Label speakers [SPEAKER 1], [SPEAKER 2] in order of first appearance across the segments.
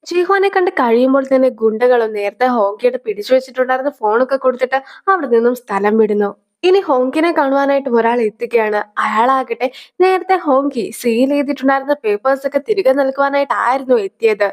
[SPEAKER 1] ജീഹ്വാനെ കണ്ട് കഴിയുമ്പോൾ തന്നെ ഗുണ്ടകളും നേരത്തെ ഹോങ്കിയുടെ പിടിച്ചു വെച്ചിട്ടുണ്ടായിരുന്ന ഫോണൊക്കെ കൊടുത്തിട്ട് അവിടെ നിന്നും സ്ഥലം വിടുന്നു. ഇനി ഹോങ്കിനെ കാണുവാനായിട്ട് ഒരാൾ എത്തുകയാണ്. അയാളാകട്ടെ നേരത്തെ ഹോങ്കി സീൽ ചെയ്തിട്ടുണ്ടായിരുന്ന പേപ്പേഴ്സ് ഒക്കെ തിരികെ നൽകുവാനായിട്ടായിരുന്നു എത്തിയത്.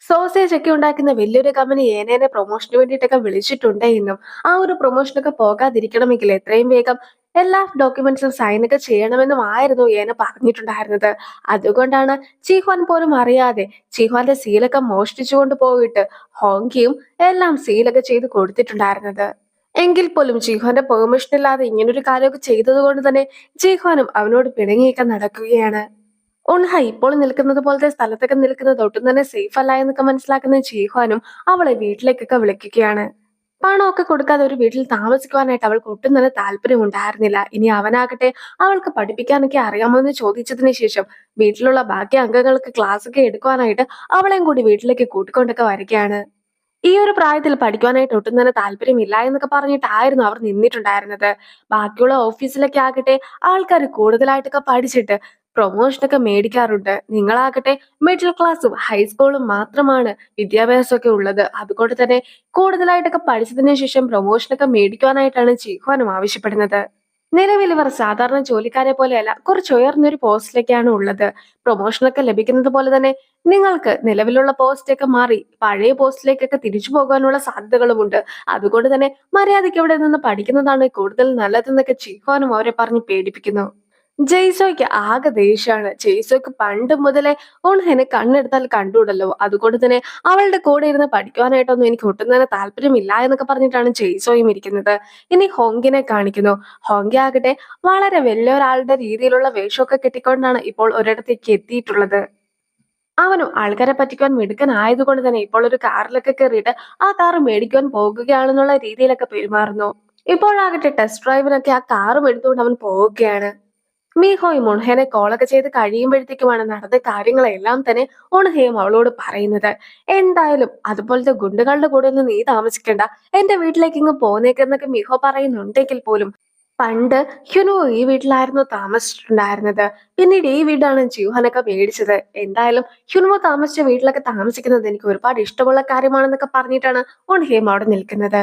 [SPEAKER 1] സോസേജ് ഒക്കെ ഉണ്ടാക്കുന്ന വലിയൊരു കമ്പനി ഏനേനെ പ്രൊമോഷന് വേണ്ടിയിട്ടൊക്കെ വിളിച്ചിട്ടുണ്ട് എന്നും ആ ഒരു പ്രൊമോഷനൊക്കെ പോകാതിരിക്കണമെങ്കിൽ എത്രയും വേഗം എല്ലാ ഡോക്യുമെന്റ്സും സൈൻ ഒക്കെ ചെയ്യണമെന്നും ആയിരുന്നു ഏന പറഞ്ഞിട്ടുണ്ടായിരുന്നത്. അതുകൊണ്ടാണ് ചീഹ്വാൻ പോലും അറിയാതെ ചീഹ്വാന്റെ സീലൊക്കെ മോഷ്ടിച്ചുകൊണ്ട് പോയിട്ട് ഹോങ്കിയും എല്ലാം സീലൊക്കെ ചെയ്ത് കൊടുത്തിട്ടുണ്ടായിരുന്നത്. എങ്കിൽ പോലും ജീഹ്വാന്റെ പെർമിഷൻ ഇല്ലാതെ ഇങ്ങനൊരു കാര്യമൊക്കെ ചെയ്തത് കൊണ്ട് തന്നെ ജീഹ്വാനും അവനോട് പിണങ്ങിയൊക്കെ നടക്കുകയാണ്. ഉൺഹ ഇപ്പോൾ നിൽക്കുന്നത് പോലത്തെ സ്ഥലത്തൊക്കെ നിൽക്കുന്നത് ഒട്ടും തന്നെ സേഫ് അല്ല എന്നൊക്കെ മനസ്സിലാക്കുന്ന ജീഹ്വാനും അവളെ വീട്ടിലേക്കൊക്കെ വിളിക്കുകയാണ്. പണമൊക്കെ കൊടുക്കാതെ ഒരു വീട്ടിൽ താമസിക്കുവാനായിട്ട് അവൾക്ക് ഒട്ടും തന്നെ താല്പര്യം ഉണ്ടായിരുന്നില്ല. ഇനി അവനാകട്ടെ അവൾക്ക് പഠിപ്പിക്കാനൊക്കെ അറിയാമോ എന്ന് ചോദിച്ചതിന് ശേഷം വീട്ടിലുള്ള ബാക്കി അംഗങ്ങൾക്ക് ക്ലാസ് ഒക്കെ എടുക്കുവാനായിട്ട് അവളെയും കൂടി വീട്ടിലേക്ക് കൂട്ടിക്കൊണ്ടൊക്കെ വരികയാണ്. ഈ ഒരു പ്രായത്തിൽ പഠിക്കുവാനായിട്ട് ഒട്ടും തന്നെ താല്പര്യമില്ല എന്നൊക്കെ പറഞ്ഞിട്ടായിരുന്നു അവർ നിന്നിട്ടുണ്ടായിരുന്നത്. ബാക്കിയുള്ള ഓഫീസിലൊക്കെ ആകട്ടെ ആൾക്കാർ കൂടുതലായിട്ടൊക്കെ പഠിച്ചിട്ട് പ്രൊമോഷനൊക്കെ മേടിക്കാറുണ്ട്. നിങ്ങളാകട്ടെ മിഡിൽ ക്ലാസ്സും ഹൈസ്കൂളും മാത്രമാണ് വിദ്യാഭ്യാസമൊക്കെ ഉള്ളത്. അതുകൊണ്ട് തന്നെ കൂടുതലായിട്ടൊക്കെ പഠിച്ചതിന് ശേഷം പ്രൊമോഷനൊക്കെ മേടിക്കുവാനായിട്ടാണ് ജീഹ്വാനും ആവശ്യപ്പെടുന്നത്. നിലവിൽ ഇവർ സാധാരണ ജോലിക്കാരെ പോലെയല്ല, കുറച്ച് ഉയർന്നൊരു പോസ്റ്റിലേക്കാണ് ഉള്ളത്. പ്രൊമോഷനൊക്കെ ലഭിക്കുന്നത് പോലെ തന്നെ നിങ്ങൾക്ക് നിലവിലുള്ള പോസ്റ്റൊക്കെ മാറി പഴയ പോസ്റ്റിലേക്കൊക്കെ തിരിച്ചു പോകാനുള്ള സാധ്യതകളുമുണ്ട്. അതുകൊണ്ട് തന്നെ മര്യാദയ്ക്ക് ഇവിടെ നിന്ന് പഠിക്കുന്നതാണ് കൂടുതൽ നല്ലതെന്നൊക്കെ ചീഫാനും അവരെ പറഞ്ഞ് പേടിപ്പിക്കുന്നു. ജെയ്സോയ്ക്ക് ആകെ ദേഷ്യാണ്. ജെയ്സോയ്ക്ക് പണ്ട് മുതലേ ഓൺഹെനെ കണ്ണെടുത്താൽ കണ്ടൂടല്ലോ. അതുകൊണ്ട് തന്നെ അവളുടെ കൂടെ ഇരുന്ന് പഠിക്കുവാനായിട്ടൊന്നും എനിക്ക് ഒട്ടും തന്നെ താല്പര്യമില്ല എന്നൊക്കെ പറഞ്ഞിട്ടാണ് ജെയ്സോയും ഇരിക്കുന്നത്. ഇനി ഹോങ്കിനെ കാണിക്കുന്നു. ഹോങ്കി ആകട്ടെ വളരെ വലിയൊരാളുടെ രീതിയിലുള്ള വേഷമൊക്കെ കെട്ടിക്കൊണ്ടാണ് ഇപ്പോൾ ഒരിടത്തേക്ക് എത്തിയിട്ടുള്ളത്. അവനും ആൾക്കാരെ പറ്റിക്കുവാൻ മിടുക്കനായതുകൊണ്ട് തന്നെ ഇപ്പോൾ ഒരു കാറിലൊക്കെ കയറിയിട്ട് ആ കാറ് മേടിക്കുവാൻ പോകുകയാണെന്നുള്ള രീതിയിലൊക്കെ പെരുമാറുന്നു. ഇപ്പോഴാകട്ടെ ടെസ്റ്റ് ഡ്രൈവിനൊക്കെ ആ കാറും എടുത്തുകൊണ്ട് അവൻ പോവുകയാണ്. മീഹോയും ഉൺഹേനെ കോളൊക്കെ ചെയ്ത് കഴിയുമ്പോഴത്തേക്കുമാണ് നടന്ന കാര്യങ്ങളെല്ലാം തന്നെ ഉൺഹയും അവളോട് പറയുന്നത്. എന്തായാലും അതുപോലത്തെ ഗുണ്ടുകളുടെ കൂടെ ഒന്നും നീ താമസിക്കണ്ട, എന്റെ വീട്ടിലേക്ക് ഇങ്ങ് പോന്നേക്കെന്നൊക്കെ മീഹോ പറയുന്നുണ്ടെങ്കിൽ പോലും പണ്ട് ഹ്യുനോ ഈ വീട്ടിലായിരുന്നു താമസിച്ചിട്ടുണ്ടായിരുന്നത്. പിന്നീട് ഈ വീടാണ് ജിയോഹനൊക്കെ മേടിച്ചത്. എന്തായാലും ഹ്യുനോ താമസിച്ച വീട്ടിലൊക്കെ താമസിക്കുന്നത് എനിക്ക് ഒരുപാട് ഇഷ്ടമുള്ള കാര്യമാണെന്നൊക്കെ പറഞ്ഞിട്ടാണ് ഉൺഹയും അവിടെ നിൽക്കുന്നത്.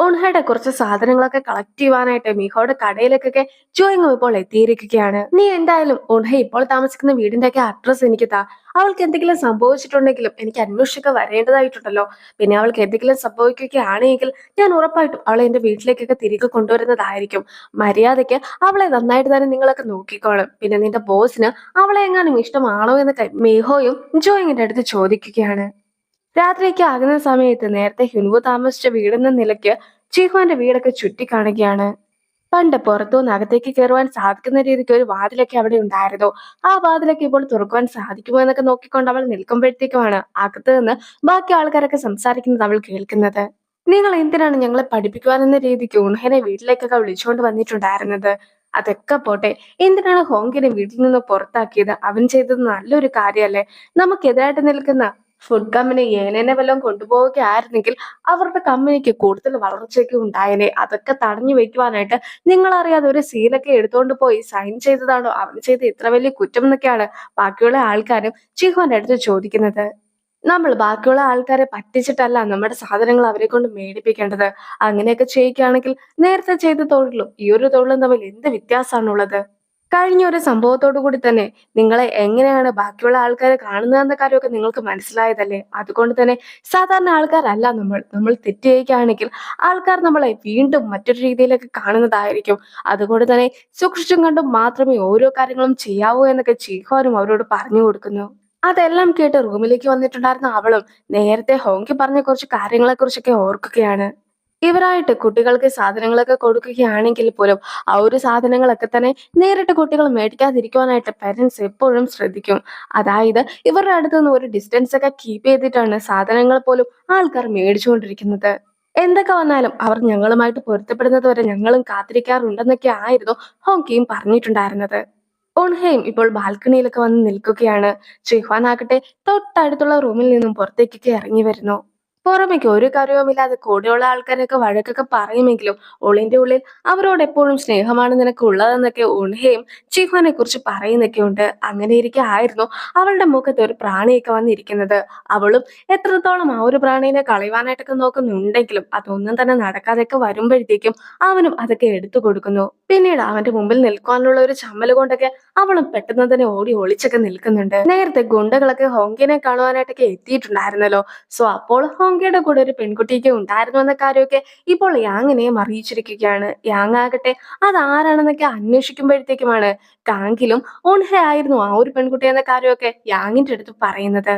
[SPEAKER 1] ഉൺഹയുടെ കുറച്ച് സാധനങ്ങളൊക്കെ കളക്ട് ചെയ്യുവാനായിട്ട് മിഹോയുടെ കടയിലേക്കൊക്കെ ജോയിങ് ഇപ്പോൾ എത്തിയിരിക്കുകയാണ്. നീ എന്തായാലും ഉൺഹ ഇപ്പോൾ താമസിക്കുന്ന വീടിന്റെ ഒക്കെ അഡ്രസ് എനിക്ക് താ. അവൾക്ക് എന്തെങ്കിലും സംഭവിച്ചിട്ടുണ്ടെങ്കിലും എനിക്ക് അന്വേഷിച്ചൊക്കെ വരേണ്ടതായിട്ടുണ്ടല്ലോ. പിന്നെ അവൾക്ക് എന്തെങ്കിലും സംഭവിക്കുകയാണെങ്കിൽ ഞാൻ ഉറപ്പായിട്ടും അവളെ എന്റെ വീട്ടിലേക്കൊക്കെ തിരികെ കൊണ്ടുവരുന്നതായിരിക്കും. മര്യാദയ്ക്ക് അവളെ നന്നായിട്ട് തന്നെ നിങ്ങളൊക്കെ നോക്കിക്കോളും. പിന്നെ നിന്റെ ബോസിന് അവളെ എങ്ങാനും ഇഷ്ടമാണോ എന്നൊക്കെ മിഹോയും ജോയിങ്ങിന്റെ അടുത്ത് ചോദിക്കുകയാണ്. രാത്രിയൊക്കെ ആകുന്ന സമയത്ത് നേരത്തെ ഹ്യുൻവു താമസിച്ച വീടെന്ന നിലയ്ക്ക് ചീഹുവിന്റെ വീടൊക്കെ ചുറ്റിക്കാണുകയാണ്. പണ്ട് പുറത്തുനിന്ന് അകത്തേക്ക് കയറുവാൻ സാധിക്കുന്ന രീതിക്ക് ഒരു വാതിലൊക്കെ അവിടെ ഉണ്ടായിരുന്നു. ആ വാതിലൊക്കെ ഇപ്പോൾ തുറക്കുവാൻ സാധിക്കുമോ എന്നൊക്കെ നോക്കിക്കൊണ്ട് അവൾ നിൽക്കുമ്പോഴത്തേക്കുമാണ് അകത്ത് നിന്ന് ബാക്കി ആൾക്കാരൊക്കെ സംസാരിക്കുന്നത് അവൾ കേൾക്കുന്നത്. നിങ്ങൾ എന്തിനാണ് ഞങ്ങളെ പഠിപ്പിക്കുവാനെന്ന രീതിക്ക് ഉൺഹനെ വീട്ടിലേക്കൊക്കെ വിളിച്ചുകൊണ്ട് വന്നിട്ടുണ്ടായിരുന്നത്? അതൊക്കെ പോട്ടെ, എന്തിനാണ് ഹോങ്കിനെ വീട്ടിൽ നിന്ന് പുറത്താക്കിയത്? അവൻ ചെയ്തത് നല്ലൊരു കാര്യമല്ലേ? നമുക്കെതിരായിട്ട് നിൽക്കുന്ന ഫുഡ് കമ്പനി ഏനേനെ വല്ലതും കൊണ്ടുപോവുകയായിരുന്നെങ്കിൽ അവരുടെ കമ്പനിക്ക് കൂടുതൽ വളർച്ചയൊക്കെ ഉണ്ടായേനെ. അതൊക്കെ തടഞ്ഞു വെക്കുവാനായിട്ട് നിങ്ങളറിയാതെ ഒരു സീലൊക്കെ എടുത്തുകൊണ്ട് പോയി സൈൻ ചെയ്തതാണോ അവൻ ചെയ്ത ഇത്ര വലിയ കുറ്റം എന്നൊക്കെയാണ് ബാക്കിയുള്ള ആൾക്കാരും ജിഹോന്റെ അടുത്ത് ചോദിക്കുന്നത്. നമ്മൾ ബാക്കിയുള്ള ആൾക്കാരെ പറ്റിച്ചിട്ടല്ല നമ്മുടെ സാധനങ്ങൾ അവരെ കൊണ്ട് മേടിപ്പിക്കേണ്ടത്. അങ്ങനെയൊക്കെ ചെയ്യുകയാണെങ്കിൽ നേരത്തെ ചെയ്ത തൊഴിലും ഈ ഒരു തൊഴിലും തമ്മിൽ എന്ത് വ്യത്യാസമാണുള്ളത്? കഴിഞ്ഞ ഒരു സംഭവത്തോടു കൂടി തന്നെ നിങ്ങളെ എങ്ങനെയാണ് ബാക്കിയുള്ള ആൾക്കാരെ കാണുന്നതെന്ന കാര്യമൊക്കെ നിങ്ങൾക്ക് മനസ്സിലായതല്ലേ? അതുകൊണ്ട് തന്നെ സാധാരണ ആൾക്കാരല്ല നമ്മൾ തെറ്റ് ചെയ്യുകയാണെങ്കിൽ ആൾക്കാർ നമ്മളെ വീണ്ടും മറ്റൊരു രീതിയിലൊക്കെ കാണുന്നതായിരിക്കും. അതുകൊണ്ട് തന്നെ സൂക്ഷിച്ചും കണ്ടും മാത്രമേ ഓരോ കാര്യങ്ങളും ചെയ്യാവൂ എന്നൊക്കെ ചീഹോനും അവരോട് പറഞ്ഞു കൊടുക്കുന്നു. അതെല്ലാം കേട്ട് റൂമിലേക്ക് വന്നിട്ടുണ്ടായിരുന്ന അവളും നേരത്തെ ഹോങ്കി പറഞ്ഞ കുറച്ച് കാര്യങ്ങളെ കുറിച്ചൊക്കെ ഓർക്കുകയാണ്. ഇവരായിട്ട് കുട്ടികൾക്ക് സാധനങ്ങളൊക്കെ കൊടുക്കുകയാണെങ്കിൽ പോലും ആ ഒരു സാധനങ്ങളൊക്കെ തന്നെ നേരിട്ട് കുട്ടികൾ മേടിക്കാതിരിക്കുവാനായിട്ട് പേരൻസ് എപ്പോഴും ശ്രദ്ധിക്കും. അതായത് ഇവരുടെ അടുത്ത് നിന്ന് ഒരു ഡിസ്റ്റൻസ് ഒക്കെ കീപ്പ് ചെയ്തിട്ടാണ് സാധനങ്ങൾ പോലും ആൾക്കാർ മേടിച്ചുകൊണ്ടിരിക്കുന്നത്. എന്തൊക്കെ വന്നാലും അവർ ഞങ്ങളുമായിട്ട് പൊരുത്തപ്പെടുന്നത് വരെ ഞങ്ങളും കാത്തിരിക്കാറുണ്ടെന്നൊക്കെ ആയിരുന്നു ഹോങ്കിയും പറഞ്ഞിട്ടുണ്ടായിരുന്നത്. ഓൺഹെയും ഇപ്പോൾ ബാൽക്കണിയിലൊക്കെ വന്ന് നിൽക്കുകയാണ്. ഷിഹ്വാൻ ആകട്ടെ തൊട്ടടുത്തുള്ള റൂമിൽ നിന്നും പുറത്തേക്കൊക്കെ ഇറങ്ങി വരുന്നു. പുറമേക്ക് ഒരു കാര്യവുമില്ലാതെ കൂടെയുള്ള ആൾക്കാരൊക്കെ വഴക്കൊക്കെ പറയുമെങ്കിലും ഉള്ളിന്റെ ഉള്ളിൽ അവരോട് എപ്പോഴും സ്നേഹമാണ് നിനക്ക് ഉള്ളതെന്നൊക്കെ ഉൺഹയും ചിഹ്വാനെ കുറിച്ച് പറയുന്നൊക്കെ ഉണ്ട്. അങ്ങനെ ഇരിക്കെ ആയിരുന്നു അവളുടെ മുഖത്ത് ഒരു പ്രാണിയൊക്കെ വന്നിരിക്കുന്നത്. അവളും എത്രത്തോളം ആ ഒരു പ്രാണീനെ കളയുവാനായിട്ടൊക്കെ നോക്കുന്നുണ്ടെങ്കിലും അതൊന്നും തന്നെ നടക്കാതെയൊക്കെ വരുമ്പോഴത്തേക്കും അവനും അതൊക്കെ എടുത്തു കൊടുക്കുന്നു. പിന്നീട് അവന്റെ മുമ്പിൽ നിൽക്കാനുള്ള ഒരു ചമ്മല് കൊണ്ടൊക്കെ അവളും പെട്ടെന്ന് തന്നെ ഓടി ഒളിച്ചൊക്കെ നിൽക്കുന്നുണ്ട്. നേരത്തെ ഗുണ്ടകളൊക്കെ ഹോങ്കിനെ കാണുവാനായിട്ടൊക്കെ എത്തിയിട്ടുണ്ടായിരുന്നല്ലോ. സോ അപ്പോൾ ഹോങ്കയുടെ കൂടെ ഒരു പെൺകുട്ടിയൊക്കെ ഉണ്ടായിരുന്നു എന്ന കാര്യമൊക്കെ ഇപ്പോൾ യാങ്ങിനെയും അറിയിച്ചിരിക്കുകയാണ്. യാങ് ആകട്ടെ അതാരാണെന്നൊക്കെ അന്വേഷിക്കുമ്പോഴത്തേക്കുമാണ് കാങ്കിലും ഓൺഹ ആയിരുന്നു ആ ഒരു പെൺകുട്ടി എന്ന കാര്യമൊക്കെ യാങ്ങിന്റെ അടുത്ത് പറയുന്നത്.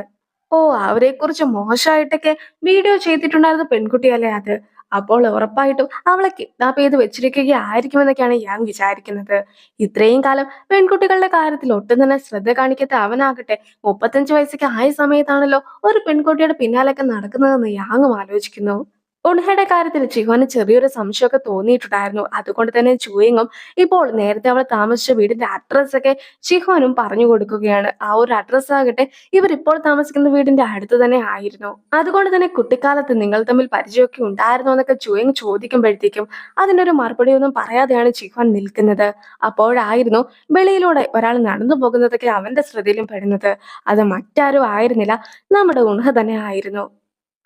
[SPEAKER 1] ഓ, അവരെ കുറിച്ച് മോശമായിട്ടൊക്കെ വീഡിയോ ചെയ്തിട്ടുണ്ടായിരുന്ന പെൺകുട്ടിയല്ലേ അത്. അപ്പോൾ ഉറപ്പായിട്ടും അവളെ കിഡ്നാപ്പ് ചെയ്ത് വെച്ചിരിക്കുകയായിരിക്കുമെന്നൊക്കെയാണ് ഞാൻ വിചാരിക്കുന്നത്. ഇത്രയും കാലം പെൺകുട്ടികളുടെ കാര്യത്തിൽ ഒട്ടും തന്നെ ശ്രദ്ധ കാണിക്കാത്ത അവനാകട്ടെ 35 വയസ്സൊക്കെ ആയ സമയത്താണല്ലോ ഒരു പെൺകുട്ടിയുടെ പിന്നാലൊക്കെ നടക്കുന്നതെന്ന് യാങ്ങും ആലോചിക്കുന്നു. ഉൺഹയുടെ കാര്യത്തിൽ ചിഹ്വാന് ചെറിയൊരു സംശയമൊക്കെ തോന്നിയിട്ടുണ്ടായിരുന്നു. അതുകൊണ്ട് തന്നെ ചുയിങ്ങും ഇപ്പോൾ നേരത്തെ അവൾ താമസിച്ച വീടിന്റെ അഡ്രസ് ഒക്കെ ചിഹ്വാനും പറഞ്ഞു കൊടുക്കുകയാണ്. ആ ഒരു അഡ്രസ് ആകട്ടെ ഇവരിപ്പോൾ താമസിക്കുന്ന വീടിന്റെ അടുത്ത് തന്നെ ആയിരുന്നു. അതുകൊണ്ട് തന്നെ കുട്ടിക്കാലത്ത് നിങ്ങൾ തമ്മിൽ പരിചയമൊക്കെ ഉണ്ടായിരുന്നോ എന്നൊക്കെ ചുയിങ് ചോദിക്കുമ്പോഴത്തേക്കും അതിനൊരു മറുപടിയൊന്നും പറയാതെയാണ് ചിഹ്വാൻ നിൽക്കുന്നത്. അപ്പോഴായിരുന്നു വെളിയിലൂടെ ഒരാൾ നടന്നു പോകുന്നതൊക്കെ അവന്റെ ശ്രദ്ധയിലും പെടുന്നത്. അത് മറ്റാരും ആയിരുന്നില്ല, നമ്മുടെ ഉൺഹ തന്നെ ആയിരുന്നു.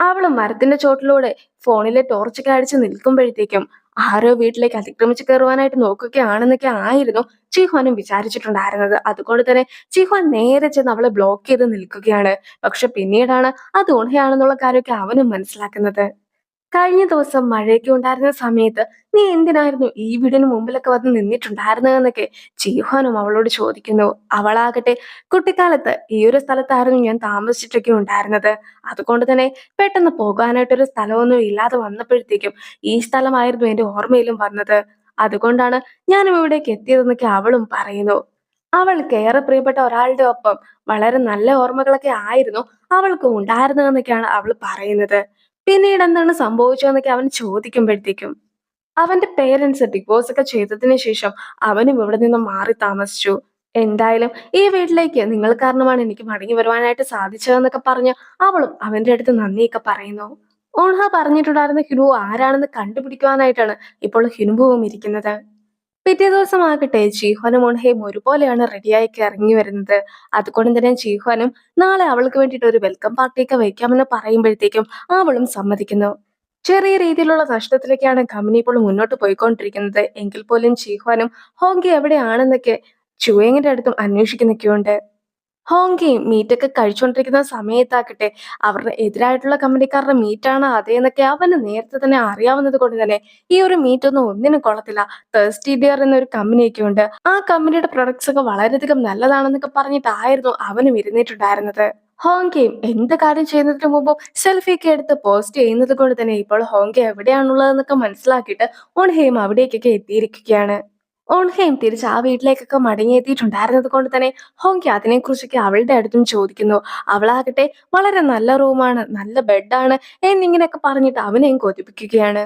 [SPEAKER 1] അവള് മരത്തിന്റെ ചോട്ടിലൂടെ ഫോണിലെ ടോർച്ചൊക്കെ അടിച്ച് നിൽക്കുമ്പോഴത്തേക്കും ആരോ വീട്ടിലേക്ക് അതിക്രമിച്ച് കയറുവാനായിട്ട് നോക്കുകയാണെന്നൊക്കെ ആയിരുന്നു ചിഹ്വാനും വിചാരിച്ചിട്ടുണ്ടായിരുന്നത്. അതുകൊണ്ട് തന്നെ ചിഹ്വാൻ നേരെ ചെന്ന് അവളെ ബ്ലോക്ക് ചെയ്ത് നിൽക്കുകയാണ്. പക്ഷെ പിന്നീടാണ് അത് ഉൺഹയാണെന്നുള്ള കാര്യമൊക്കെ അവനും മനസ്സിലാക്കുന്നത്. കഴിഞ്ഞ ദിവസം മഴയൊക്കെ ഉണ്ടായിരുന്ന സമയത്ത് നീ എന്തിനായിരുന്നു ഈ വീടിന് മുമ്പിലൊക്കെ വന്ന് നിന്നിട്ടുണ്ടായിരുന്നതെന്നൊക്കെ ചീഹാനും അവളോട് ചോദിക്കുന്നു. അവളാകട്ടെ കുട്ടിക്കാലത്ത് ഈ ഒരു സ്ഥലത്തായിരുന്നു ഞാൻ താമസിച്ചിട്ടൊക്കെ ഉണ്ടായിരുന്നത്. അതുകൊണ്ട് തന്നെ പെട്ടെന്ന് പോകാനായിട്ടൊരു സ്ഥലമൊന്നും ഇല്ലാതെ വന്നപ്പോഴത്തേക്കും ഈ സ്ഥലമായിരുന്നു എന്റെ ഓർമ്മയിലും വന്നത്. അതുകൊണ്ടാണ് ഞാനും ഇവിടേക്ക് എത്തിയതെന്നൊക്കെ അവളും പറയുന്നു. അവൾക്ക് ഏറെ പ്രിയപ്പെട്ട ഒരാളുടെ ഒപ്പം വളരെ നല്ല ഓർമ്മകളൊക്കെ ആയിരുന്നു അവൾക്ക് ഉണ്ടായിരുന്നതെന്നൊക്കെയാണ് അവൾ പറയുന്നത്. പിന്നീട് എന്താണ് സംഭവിച്ചതെന്നൊക്കെ അവൻ ചോദിക്കുമ്പോഴത്തേക്കും അവന്റെ പേരൻസ് ഡിവോഴ്സ് ഒക്കെ ചെയ്തതിന് ശേഷം അവനും ഇവിടെ നിന്ന് മാറി താമസിച്ചു. എന്തായാലും ഈ വീട്ടിലേക്ക് നിങ്ങൾ കാരണമാണ് എനിക്ക് മടങ്ങി വരുവാനായിട്ട് സാധിച്ചതെന്നൊക്കെ പറഞ്ഞ് അവളും അവന്റെ അടുത്ത് നന്ദിയൊക്കെ പറയുന്നു. ഓൺഹ പറഞ്ഞിട്ടുണ്ടായിരുന്ന ഹിനു ആരാണെന്ന് കണ്ടുപിടിക്കുവാനായിട്ടാണ് ഇപ്പോൾ ഹിനുവും ഇരിക്കുന്നത്. പിറ്റേ ദിവസമാകട്ടെ ജീഹ്വാനും ഓൺഹയും ഒരുപോലെയാണ് റെഡിയായി ഇറങ്ങി വരുന്നത്. അതുകൊണ്ട് തന്നെ ജീഹ്വാനും നാളെ അവൾക്ക് വേണ്ടിയിട്ട് ഒരു വെൽക്കം പാർട്ടിയൊക്കെ വെക്കാമെന്ന് പറയുമ്പോഴത്തേക്കും അവളും സമ്മതിക്കുന്നു. ചെറിയ രീതിയിലുള്ള നഷ്ടത്തിലേക്കാണ് കമ്പനി ഇപ്പോൾ മുന്നോട്ട് പോയിക്കൊണ്ടിരിക്കുന്നത്. എങ്കിൽ പോലും ജീഹ്വാനും ഹോങ്കി എവിടെയാണെന്നൊക്കെ ചുവേങ്ങിന്റെ അടുത്തും അന്വേഷിക്കുന്നൊക്കെയുണ്ട്. ഹോങ്കയും മീറ്റൊക്കെ കഴിച്ചുകൊണ്ടിരിക്കുന്ന സമയത്താകട്ടെ അവരുടെ എതിരായിട്ടുള്ള കമ്പനിക്കാരുടെ മീറ്റാണ് അതേന്നൊക്കെ അവന് നേരത്തെ തന്നെ അറിയാവുന്നത് കൊണ്ട് തന്നെ ഈ ഒരു മീറ്റ് ഒന്നും ഒന്നിനും കൊള്ളത്തില്ല. തേഴ്സ്റ്റി ഡിയർ എന്നൊരു കമ്പനിയൊക്കെ ഉണ്ട്. ആ കമ്പനിയുടെ പ്രൊഡക്ട്സ് ഒക്കെ വളരെയധികം നല്ലതാണെന്നൊക്കെ പറഞ്ഞിട്ടായിരുന്നു അവനും ഇരുന്നിട്ടുണ്ടായിരുന്നത്. ഹോങ്കയും എന്ത് കാര്യം ചെയ്യുന്നതിന് മുമ്പും സെൽഫി ഒക്കെ എടുത്ത് പോസ്റ്റ് ചെയ്യുന്നത് കൊണ്ട് തന്നെ ഇപ്പോൾ ഹോങ്ക എവിടെയാണുള്ളതെന്നൊക്കെ മനസ്സിലാക്കിയിട്ട് ഓൺഹയും അവിടേക്കൊക്കെ എത്തിയിരിക്കുകയാണ്. ഓൺഹയും തിരിച്ച് ആ വീട്ടിലേക്കൊക്കെ മടങ്ങിയെത്തിയിട്ടുണ്ടായിരുന്നത് കൊണ്ട് തന്നെ ഹോങ്കി അതിനെക്കുറിച്ചൊക്കെ അവളുടെ അടുത്തും ചോദിക്കുന്നു. അവളാകട്ടെ വളരെ നല്ല റൂമാണ്, നല്ല ബെഡാണ് എന്നിങ്ങനെയൊക്കെ പറഞ്ഞിട്ട് അവനെയും കൊതിപ്പിക്കുകയാണ്.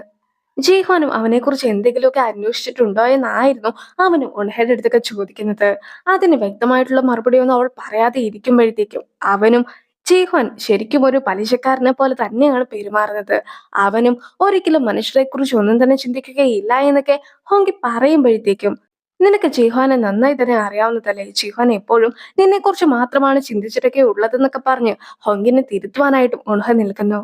[SPEAKER 1] ജീഹോനും അവനെക്കുറിച്ച് എന്തെങ്കിലുമൊക്കെ അന്വേഷിച്ചിട്ടുണ്ടോ എന്നായിരുന്നു അവനും ഓൺഹയുടെ അടുത്തൊക്കെ ചോദിക്കുന്നത്. അതിന് വ്യക്തമായിട്ടുള്ള മറുപടിയൊന്നും അവൾ പറയാതെ ഇരിക്കുമ്പോഴത്തേക്കും അവനും ജീഹോൻ ശരിക്കും ഒരു പലിശക്കാരനെ പോലെ തന്നെയാണ് പെരുമാറുന്നത്. അവനും ഒരിക്കലും മനുഷ്യരെ കുറിച്ച് ഒന്നും തന്നെ ചിന്തിക്കുകയില്ല എന്നൊക്കെ ഹോങ്കി പറയുമ്പോഴത്തേക്കും നിനക്ക് ജീഹ്വാനെ നന്നായി തന്നെ അറിയാവുന്നതല്ലേ, ജീഹ്വാൻ എപ്പോഴും നിന്നെക്കുറിച്ച് മാത്രമാണ് ചിന്തിച്ചിട്ടൊക്കെ ഉള്ളതെന്നൊക്കെ പറഞ്ഞ് ഹോങ്കിനെ തിരുത്തുവാനായിട്ടും ഉൺഹ നിൽക്കുന്നു.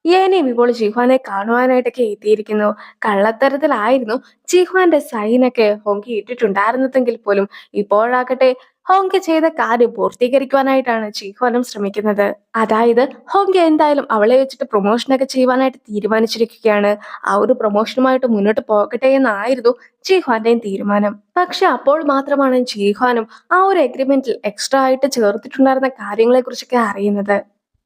[SPEAKER 1] ഏനെയും ഇപ്പോൾ ജിഹ്വാനെ കാണുവാനായിട്ടൊക്കെ എത്തിയിരിക്കുന്നു. കള്ളത്തരത്തിലായിരുന്നു ജിഹ്വാന്റെ സൈനൊക്കെ ഹോങ്കി ഇട്ടിട്ടുണ്ടായിരുന്നതെങ്കിൽ പോലും ഇപ്പോഴാകട്ടെ ഹോങ്കി ചെയ്ത കാര്യം പൂർത്തീകരിക്കുവാനായിട്ടാണ് ജിഹ്വാനും ശ്രമിക്കുന്നത്. അതായത് ഹോങ്കി എന്തായാലും അവളെ വെച്ചിട്ട് പ്രൊമോഷനൊക്കെ ചെയ്യുവാനായിട്ട് തീരുമാനിച്ചിരിക്കുകയാണ്. ആ ഒരു പ്രൊമോഷനുമായിട്ട് മുന്നോട്ട് പോകട്ടെ എന്നായിരുന്നു ജിഹ്വാന്റെയും തീരുമാനം. പക്ഷെ അപ്പോൾ മാത്രമാണ് ജിഹ്വാനും ആ ഒരു എഗ്രിമെന്റിൽ എക്സ്ട്രാ ആയിട്ട് ചേർത്തിട്ടുണ്ടായിരുന്ന കാര്യങ്ങളെ കുറിച്ചൊക്കെ അറിയുന്നത്.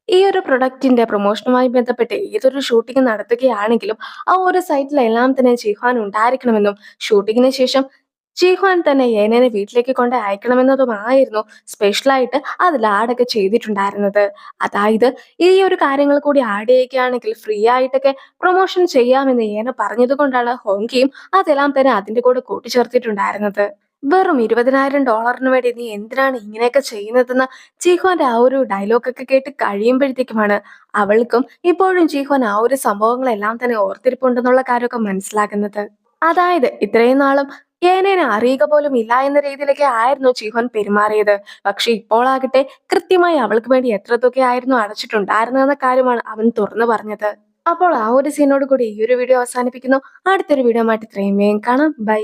[SPEAKER 1] ഈ ഒരു പ്രൊഡക്റ്റിന്റെ പ്രൊമോഷനുമായി ബന്ധപ്പെട്ട് ഏതൊരു ഷൂട്ടിംഗ് നടത്തുകയാണെങ്കിലും ആ ഒരു സൈറ്റിലെല്ലാം തന്നെ ജിഹ്വാൻ ഉണ്ടായിരിക്കണമെന്നും ഷൂട്ടിങ്ങിന് ശേഷം ജിഹ്വാൻ തന്നെ ഏനേനെ വീട്ടിലേക്ക് കൊണ്ട് അയക്കണമെന്നതുമായിരുന്നു സ്പെഷ്യലായിട്ട് അതിൽ ആഡൊക്കെ ചെയ്തിട്ടുണ്ടായിരുന്നത്. അതായത് ഈ ഒരു കാര്യങ്ങൾ കൂടി ആഡ് ചെയ്യുകയാണെങ്കിൽ ഫ്രീ ആയിട്ടൊക്കെ പ്രൊമോഷൻ ചെയ്യാമെന്ന് ഏന പറഞ്ഞത് കൊണ്ടാണ് ഹോങ്കിയും അതെല്ലാം തന്നെ അതിന്റെ കൂടെ കൂട്ടിച്ചേർത്തിട്ടുണ്ടായിരുന്നത്. വെറും $20,000 വേണ്ടി നീ എന്തിനാണ് ഇങ്ങനെയൊക്കെ ചെയ്യുന്നതെന്ന് ജീഹ്വാന്റെ ആ ഒരു ഡയലോഗൊക്കെ കേട്ട് കഴിയുമ്പോഴത്തേക്കുമാണ് അവൾക്കും ഇപ്പോഴും ജീഹ്വാൻ ആ ഒരു സംഭവങ്ങളെല്ലാം തന്നെ ഓർത്തിരിപ്പുണ്ടെന്നുള്ള കാര്യമൊക്കെ മനസ്സിലാകുന്നത്. അതായത് ഇത്രയും നാളും ഏനേനെ അറിയുക പോലും ഇല്ല എന്ന രീതിയിലൊക്കെ ആയിരുന്നു ജീഹ്വാൻ പെരുമാറിയത്. പക്ഷെ ഇപ്പോളാകട്ടെ കൃത്യമായി അവൾക്ക് വേണ്ടി എത്ര തുകയായിരുന്നു അടച്ചിട്ടുണ്ടായിരുന്നതെന്ന കാര്യമാണ് അവൻ തുറന്നു പറഞ്ഞത്. അപ്പോൾ ആ ഒരു സീനോട് കൂടി ഈ ഒരു വീഡിയോ അവസാനിപ്പിക്കുന്നു. അടുത്തൊരു വീഡിയോ ആയിട്ട് ഇത്രയും വേഗം കാണാം. ബൈ.